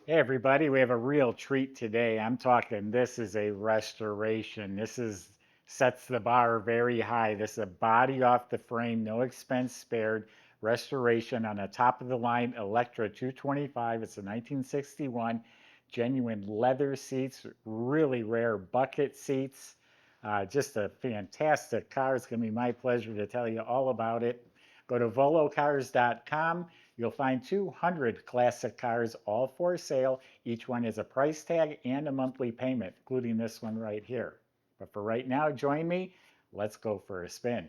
Hey everybody, we have a real treat today. I'm talking this is a restoration. Sets the bar very high. This is a body off the frame, no expense spared restoration on a top of the line Electra 225. It's a 1961 genuine leather seats, really rare bucket seats. Just a fantastic car. It's going to be my pleasure to tell you all about it. Go to volocars.com. You'll find 200 classic cars, all for sale. Each one has a price tag and a monthly payment, including this one right here. But for right now, join me. Let's go for a spin.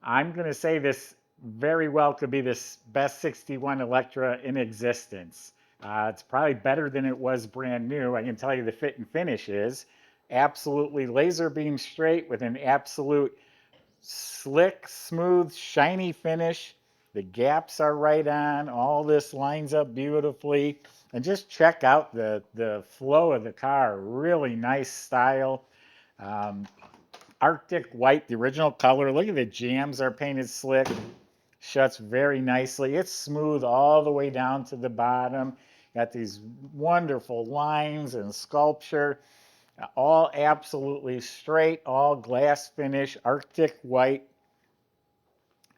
I'm going to say this very well could be the best 61 Electra in existence. It's probably better than it was brand new. I can tell you the fit and finish is absolutely laser beam straight with an absolute slick, smooth, shiny finish. The gaps are right on. All this lines up beautifully. And just check out the flow of the car. Really nice style. Um, Arctic white, the original color. Look at the jambs are painted slick. Shuts very nicely. It's smooth all the way down to the bottom. Got these wonderful lines and sculpture. All absolutely straight, all glass finish, Arctic white.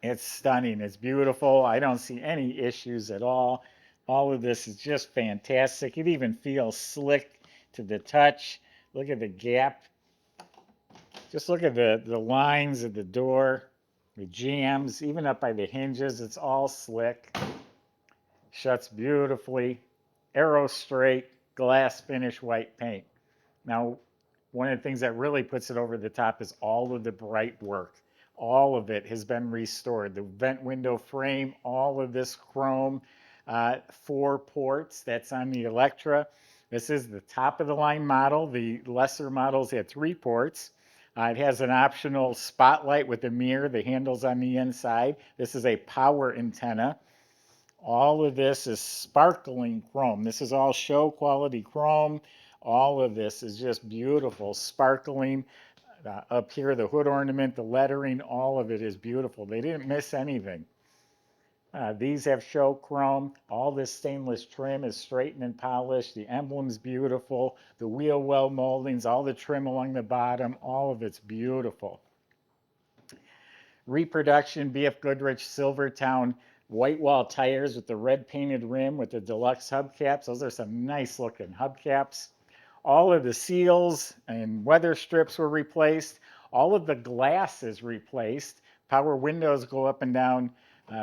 It's stunning. It's beautiful. I don't see any issues at all. All of this is just fantastic. It even feels slick to the touch. Look at the gap. Just look at the lines of the door, the jambs, even up by the hinges. It's all slick. Shuts beautifully. Arrow straight, glass finish, white paint. Now, one of the things that really puts it over the top is all of the bright work. All of it has been restored. The vent window frame, all of this chrome, 4 ports, that's on the Electra. This is the top of the line model. The lesser models had 3 ports. It has an optional spotlight with a mirror, the handles on the inside. This is a power antenna. All of this is sparkling chrome. This is all show quality chrome. All of this is just beautiful, sparkling. Up here, the hood ornament, the lettering, all of it is beautiful. They didn't miss anything. These have show chrome. All this stainless trim is straightened and polished. The emblem's beautiful. The wheel well moldings, all the trim along the bottom, all of it's beautiful. Reproduction BFGoodrich Silvertown whitewall tires with the red painted rim with the deluxe hubcaps. Those are some nice looking hubcaps. All of the seals and weather strips were replaced. All of the glass is replaced. Power windows go up and down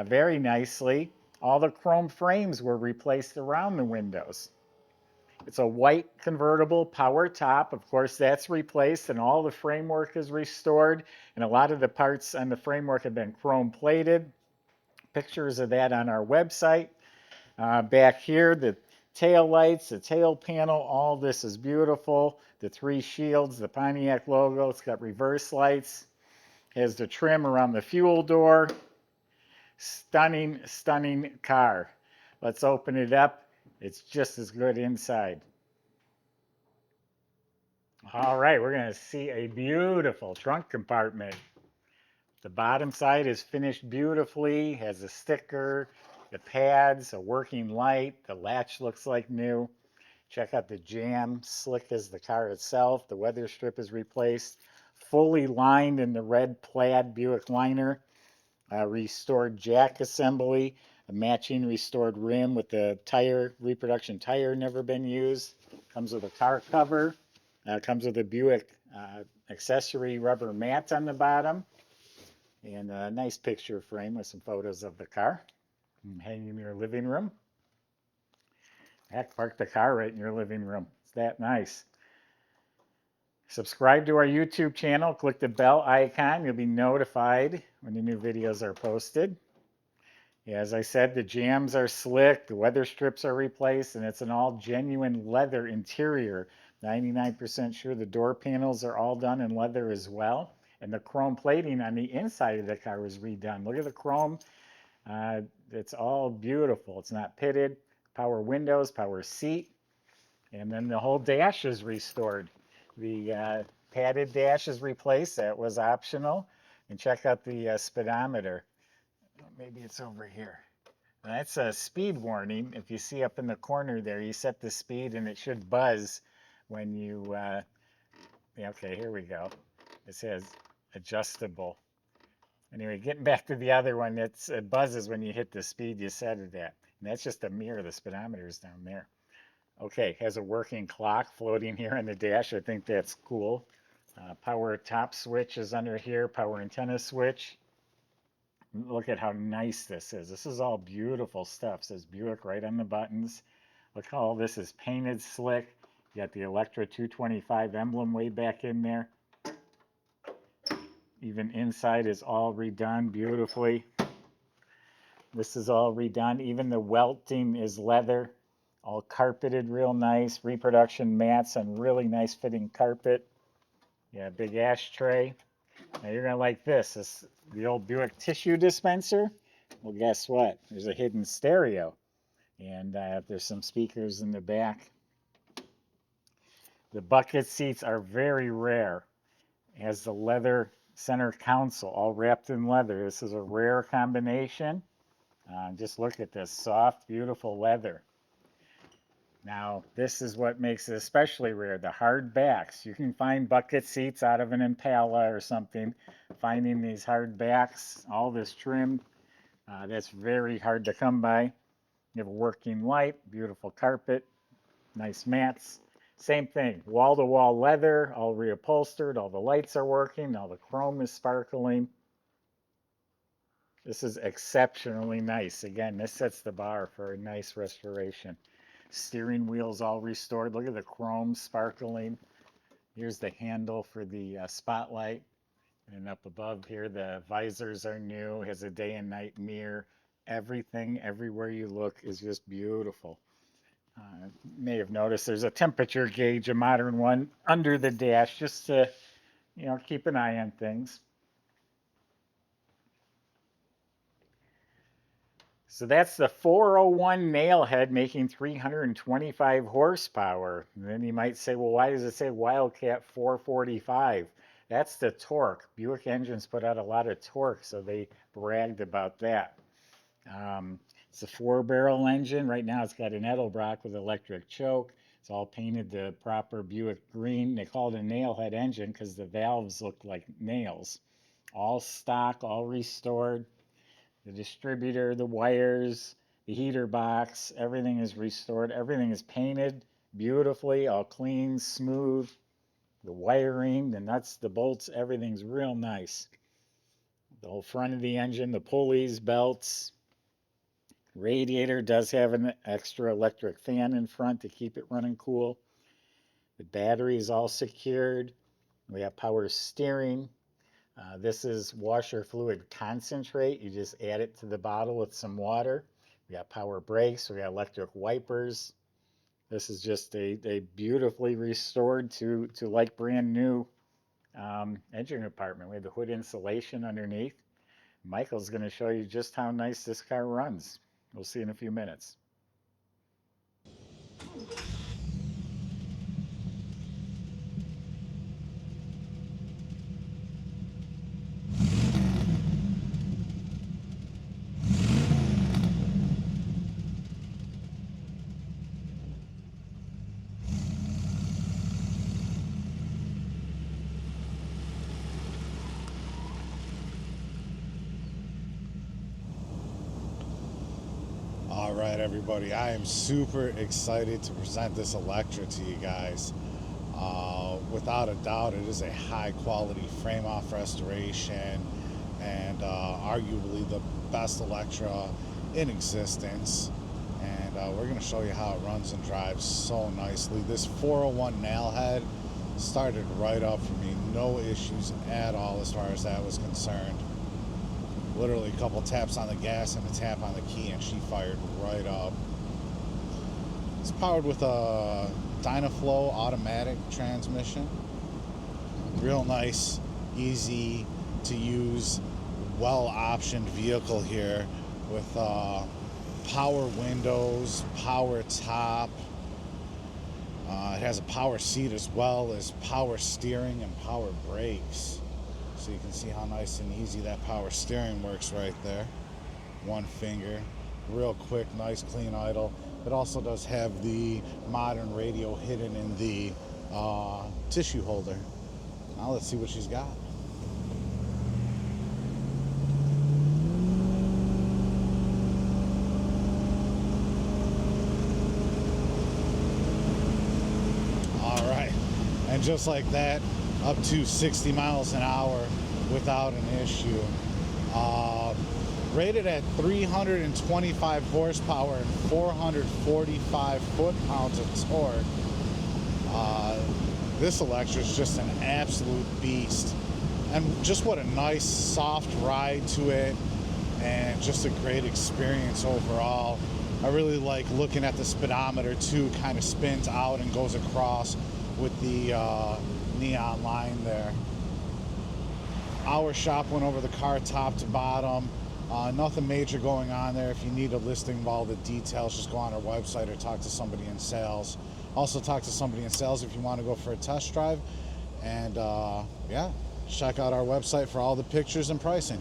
very nicely. All the chrome frames were replaced around the windows. It's a white convertible power top. Of course, that's replaced and all the framework is restored. And a lot of the parts on the framework have been chrome plated. Pictures of that on our website. Back here, the tail lights, the tail panel, all this is beautiful. The 3 shields, the Pontiac logo, it's got reverse lights. Has the trim around the fuel door. Stunning, stunning car. Let's open it up. It's just as good inside. All right, we're going to see a beautiful trunk compartment. The bottom side is finished beautifully, has a sticker, the pads, a working light, the latch looks like new. Check out the jam, slick as the car itself. The weather strip is replaced, fully lined in the red plaid Buick liner. Restored jack assembly, a matching restored rim with the tire, reproduction tire never been used. Comes with a car cover. Comes with a Buick accessory rubber mat on the bottom. And a nice picture frame with some photos of the car. Hang in your living room. Heck, park the car right in your living room. It's that nice. Subscribe to our YouTube channel. Click the bell icon. You'll be notified when the new videos are posted. Yeah, as I said, the jambs are slick. The weather strips are replaced. And it's an all genuine leather interior. 99% sure the door panels are all done in leather as well. And the chrome plating on the inside of the car was redone. Look at the chrome. It's all beautiful. It's not pitted. Power windows, power seat. And then the whole dash is restored. The padded dash is replaced. That was optional. And check out the speedometer. Maybe it's over here. That's a speed warning. If you see up in the corner there, you set the speed and it should buzz when you, yeah, okay, here we go. It says adjustable. Anyway, getting back to the other one, it buzzes when you hit the speed you set it at. And that's just a mirror, the speedometer's down there. Okay, has a working clock floating here on the dash. I think that's cool. Power top switch is under here, power antenna switch. Look at how nice this is. This is all beautiful stuff. It says Buick right on the buttons. Look how all this is painted slick. You got the Electra 225 emblem way back in there. Even inside is all redone beautifully. This is all redone. Even the welting is leather, all carpeted real nice. Reproduction mats and really nice fitting carpet. Yeah, big ashtray. Now you're gonna like this. This is the old Buick tissue dispenser. Well, guess what? There's a hidden stereo, and there's some speakers in the back. The bucket seats are very rare. It has the leather center console, all wrapped in leather. This is a rare combination. Just look at this soft, beautiful leather. Now, this is what makes it especially rare, the hard backs. You can find bucket seats out of an Impala or something. Finding these hard backs, all this trim, that's very hard to come by. You have a working light, beautiful carpet, nice mats. Same thing, wall-to-wall leather, all reupholstered, all the lights are working, all the chrome is sparkling. This is exceptionally nice. Again, this sets the bar for a nice restoration. Steering wheel's all restored. Look at the chrome sparkling. Here's the handle for the spotlight. And up above here, the visors are new. It has a day and night mirror. Everything, everywhere you look, is just beautiful. You may have noticed there's a temperature gauge, a modern one, under the dash, just to, keep an eye on things. So that's the 401 nailhead making 325 horsepower. And then you might say, well, why does it say Wildcat 445? That's the torque. Buick engines put out a lot of torque, so they bragged about that. It's a 4-barrel engine. Right now it's got an Edelbrock with electric choke. It's all painted the proper Buick green. They call it a nailhead engine because the valves look like nails. All stock, all restored. The distributor, the wires, the heater box, everything is restored. Everything is painted beautifully, all clean, smooth. The wiring, the nuts, the bolts, everything's real nice. The whole front of the engine, the pulleys, belts. Radiator does have an extra electric fan in front to keep it running cool. The battery is all secured. We have power steering. This is washer fluid concentrate. You just add it to the bottle with some water. We got power brakes. We got electric wipers. This is just a beautifully restored to like brand new engine compartment. We have the hood insulation underneath. Michael's going to show you just how nice this car runs. We'll see in a few minutes. All right, everybody, I am super excited to present this Electra to you guys. Without a doubt, it is a high quality frame off restoration and arguably the best Electra in existence. And we're going to show you how it runs and drives so nicely. This 401 nailhead started right up for me. No issues at all as far as that was concerned. Literally a couple taps on the gas and a tap on the key and she fired right up. It's powered with a Dynaflow automatic transmission. Real nice, easy to use, well optioned vehicle here with power windows, power top. It has a power seat as well as power steering and power brakes. So you can see how nice and easy that power steering works right there. One finger. Real quick, nice clean idle. It also does have the modern radio hidden in the tissue holder. Now let's see what she's got. All right, and just like that, up to 60 miles an hour without an issue. Rated at 325 horsepower and 445 foot-pounds of torque. This Electra is just an absolute beast. And just what a nice, soft ride to it, and just a great experience overall. I really like looking at the speedometer too, kind of spins out and goes across with the neon line there. Our shop went over the car top to bottom. Nothing major going on there. If you need a listing of all the details, just go on our website or talk to somebody in sales. Also talk to somebody in sales if you want to go for a test drive. And yeah, check out our website for all the pictures and pricing.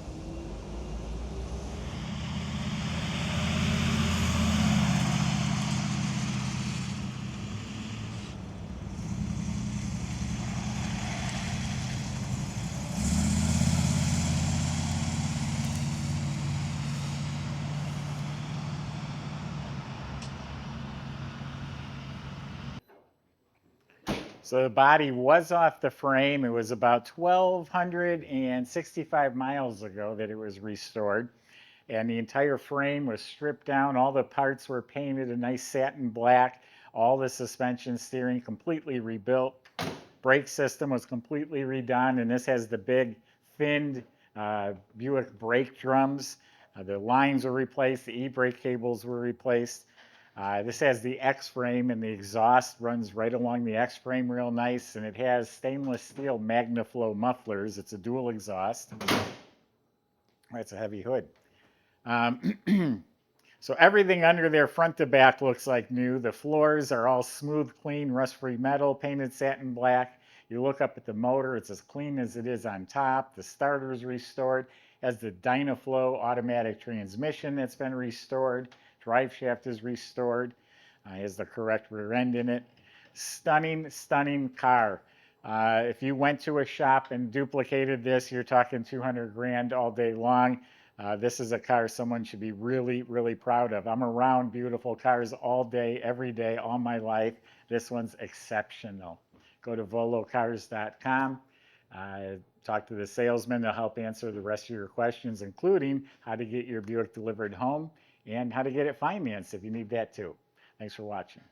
So the body was off the frame. It was about 1,265 miles ago that it was restored. And the entire frame was stripped down. All the parts were painted a nice satin black. All the suspension steering completely rebuilt. Brake system was completely redone. And this has the big finned Buick brake drums. The lines were replaced. The e-brake cables were replaced. This has the X-frame, and the exhaust runs right along the X-frame real nice, and it has stainless steel MagnaFlow mufflers. It's a dual exhaust. That's a heavy hood. So everything under there, front to back, looks like new. The floors are all smooth, clean, rust-free metal, painted satin black. You look up at the motor, it's as clean as it is on top. The starter is restored. Has the Dynaflow automatic transmission that's been restored. Drive shaft is restored. Has the correct rear end in it. Stunning, stunning car. If you went to a shop and duplicated this, you're talking 200 grand all day long. This is a car someone should be really, really proud of. I'm around beautiful cars all day, every day, all my life. This one's exceptional. Go to volocars.com. Talk to the salesman to help answer the rest of your questions, including how to get your Buick delivered home and how to get it financed if you need that too. Thanks for watching.